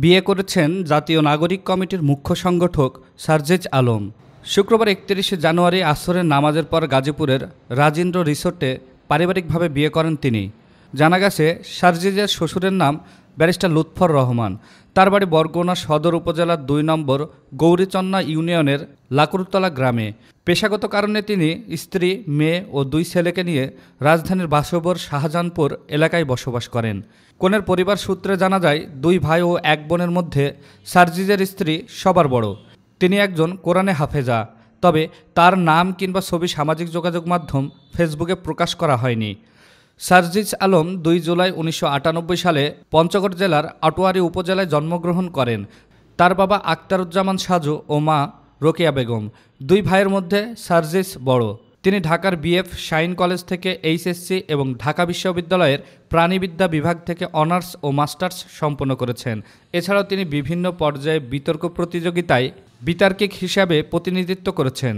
বিয়ে করেছেন জাতীয় নাগরিক কমিটির মুখ্য সংগঠক সারজিজ আলম। শুক্রবার ৩১শে জানুয়ারি আসরের নামাজের পর গাজীপুরের রাজেন্দ্র রিসোর্টে পারিবারিকভাবে বিয়ে করেন তিনি। জানা গেছে, সারজিজের শ্বশুরের নাম ব্যারিস্টার লুৎফর রহমান। তার বাড়ি বরগুনা সদর উপজেলার ২ নম্বর গৌরীচন্না ইউনিয়নের লাকুরতলা গ্রামে। পেশাগত কারণে তিনি স্ত্রী, মেয়ে ও ২ ছেলেকে নিয়ে রাজধানীর বাসবর শাহজাহানপুর এলাকায় বসবাস করেন। কনের পরিবার সূত্রে জানা যায়, ২ ভাই ও ১ বোনের মধ্যে সারজিজের স্ত্রী সবার বড়। তিনি একজন কোরআনে হাফেজা। তবে তার নাম কিংবা ছবি সামাজিক যোগাযোগ মাধ্যম ফেসবুকে প্রকাশ করা হয়নি। সারজিজ আলম ২ জুলাই ১৯৯৮ সালে পঞ্চগড় জেলার আটোয়ারী উপজেলায় জন্মগ্রহণ করেন। তার বাবা আখতারুজ্জামান সাজু ও মা রোকেয়া বেগম। ২ ভাইয়ের মধ্যে সারজিজ বড়। তিনি ঢাকার বিএফ শাইন কলেজ থেকে এইচএসসি এবং ঢাকা বিশ্ববিদ্যালয়ের প্রাণিবিদ্যা বিভাগ থেকে অনার্স ও মাস্টার্স সম্পন্ন করেছেন। এছাড়াও তিনি বিভিন্ন পর্যায়ে বিতর্ক প্রতিযোগিতায় বিতার্কিক হিসাবে প্রতিনিধিত্ব করেছেন।